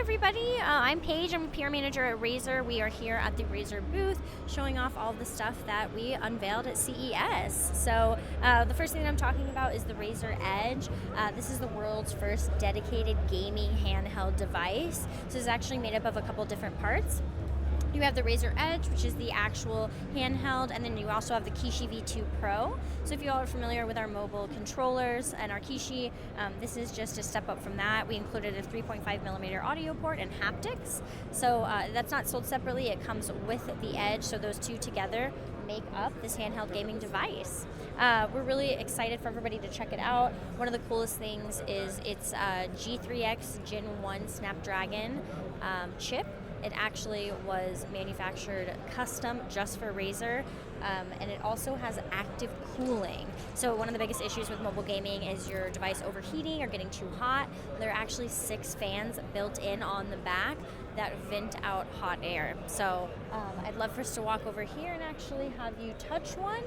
everybody, I'm Paige. I'm a PR manager at Razer. We are here at the Razer booth showing off all the stuff that we unveiled at CES. So the first thing that I'm talking about is the Razer Edge. This is the world's first dedicated gaming handheld device. So it's actually made up of a couple different parts. You have the Razer Edge, which is the actual handheld, and then you also have the Kiyo V2 Pro. So if you all are familiar with our mobile controllers and our Kiyo, this is just a step up from that. We included a 3.5mm audio port and haptics. So that's not sold separately, it comes with the Edge, so those two together make up this handheld gaming device. We're really excited for everybody to check it out. One of the coolest things is it's a G3X Gen 1 Snapdragon chip. It actually was manufactured custom just for Razer, and it also has active cooling. So one of the biggest issues with mobile gaming is your device overheating or getting too hot. There are actually 6 fans built in on the back that vent out hot air. So I'd love for us to walk over here and actually have you touch one.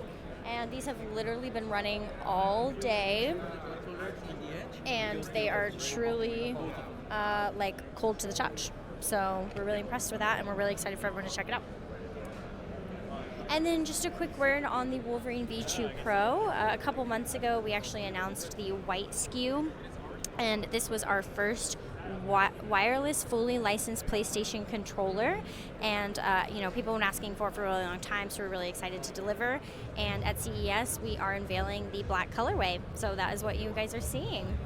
And these have literally been running all day, and they are truly like cold to the touch. So we're really impressed with that, and we're really excited for everyone to check it out. And then just a quick word on the Wolverine V2 Pro. A couple months ago, we actually announced the white SKU, and this was our first wireless, fully licensed PlayStation controller. And people have been asking for it for a really long time, so we're really excited to deliver. And at CES, we are unveiling the black colorway. So that is what you guys are seeing.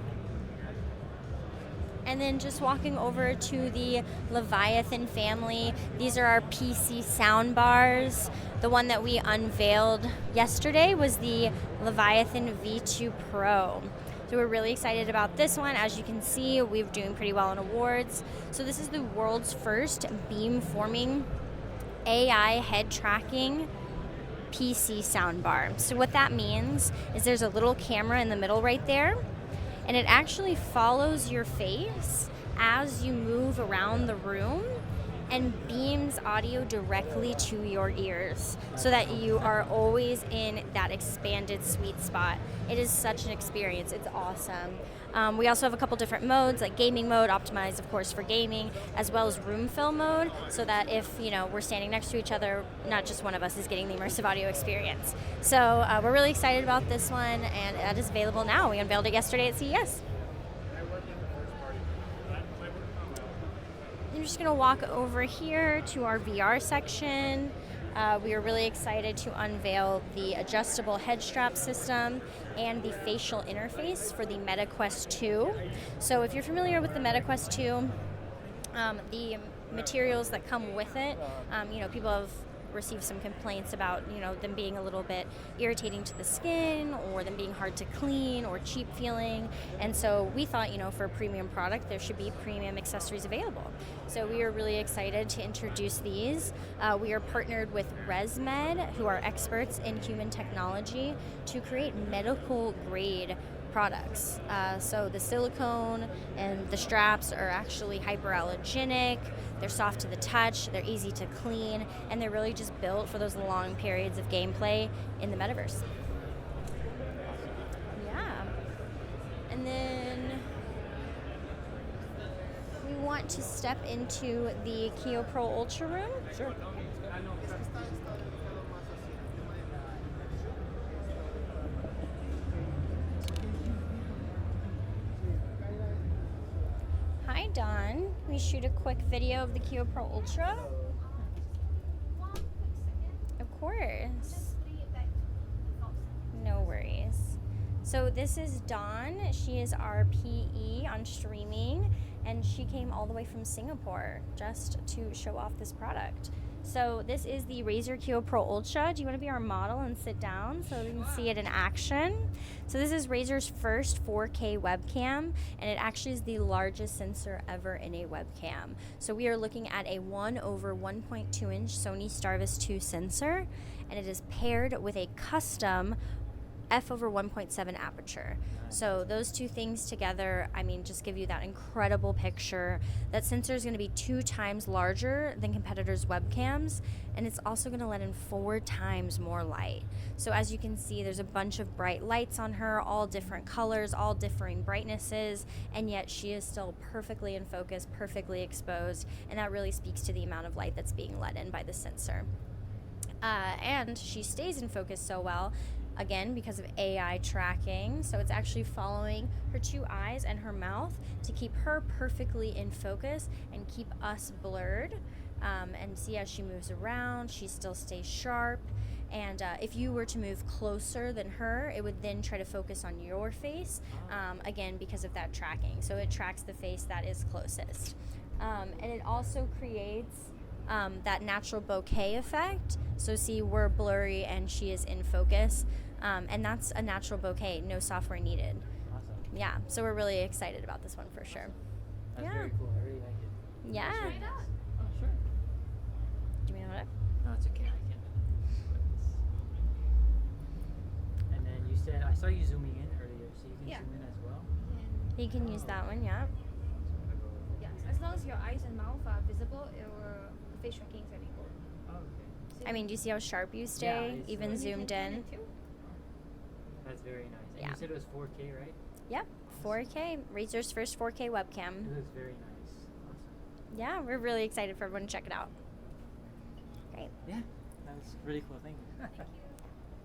And then just walking over to the Leviathan family, these are our PC soundbars. The one that we unveiled yesterday was the Leviathan V2 Pro. So we're really excited about this one. As you can see, we're doing pretty well in awards. So this is the world's first beam-forming AI head tracking PC soundbar. So what that means is there's a little camera in the middle right there, and it actually follows your face as you move around the room and beams audio directly to your ears so that you are always in that expanded sweet spot. It is such an experience. It's awesome. We also have a couple different modes, like gaming mode, optimized of course for gaming, as well as room fill mode, so that if we're standing next to each other, not just one of us is getting the immersive audio experience. So we're really excited about this one, and that is available now. We unveiled it yesterday at CES. I'm just going to walk over here to our VR section. We are really excited to unveil the adjustable head strap system and the facial interface for the Meta Quest 2. So if you're familiar with the Meta Quest 2, the materials that come with it, people have received some complaints about them being a little bit irritating to the skin, or them being hard to clean or cheap feeling. And so we thought for a premium product there should be premium accessories available. So we are really excited to introduce these. We are partnered with ResMed, who are experts in human technology, to create medical grade products. So the silicone and the straps are actually hyperallergenic, they're soft to the touch, they're easy to clean, and they're really just built for those long periods of gameplay in the metaverse. Yeah. And then we want to step into the Kiyo Pro Ultra room. Sure. Hi, Don. We shoot a quick video of the Kiyo Pro Ultra. Of course. No worries. So this is Dawn. She is our PE on streaming, and she came all the way from Singapore just to show off this product. So this is the Razer Kiyo Pro Ultra. Do you want to be our model and sit down so we can see it in action? So this is Razer's first 4K webcam, and it actually is the largest sensor ever in a webcam. So we are looking at a 1/1.2 inch Sony Starvis 2 sensor, and it is paired with a custom f/1.7 aperture. So those two things together, I mean, just give you that incredible picture. That sensor is going to be 2 times larger than competitors' webcams, and it's also going to let in 4 times more light. So as you can see, there's a bunch of bright lights on her, all different colors, all differing brightnesses, and yet she is still perfectly in focus, perfectly exposed, and that really speaks to the amount of light that's being let in by the sensor. And she stays in focus so well, again, because of AI tracking. So it's actually following her 2 eyes and her mouth to keep her perfectly in focus and keep us blurred. And see, as she moves around, she still stays sharp. And if you were to move closer than her, it would then try to focus on your face, again, because of that tracking. So it tracks the face that is closest. And it also creates that natural bokeh effect. So see, we're blurry and she is in focus. And that's a natural bokeh, no software needed. Awesome. Yeah, so we're really excited about this one for sure. That's Yeah. very cool. I really like it. Yeah. That's very nice. Oh, sure. Do you want to? No, it's okay. I can. And then you said, I saw you zooming in earlier, so you can zoom in as well? You can use that one, yeah. Yes, as long as your eyes and mouth are visible, the face tracking is enabled. Oh, okay. I mean, do you see how sharp you stay, it's even like- zoomed in? That's very nice. And Yeah. you said it was 4K, right? Yep, 4K, Razer's first 4K webcam. It looks very nice. Awesome. Yeah, we're really excited for everyone to check it out. Great. Yeah, that was really cool. Thank you. Thank you.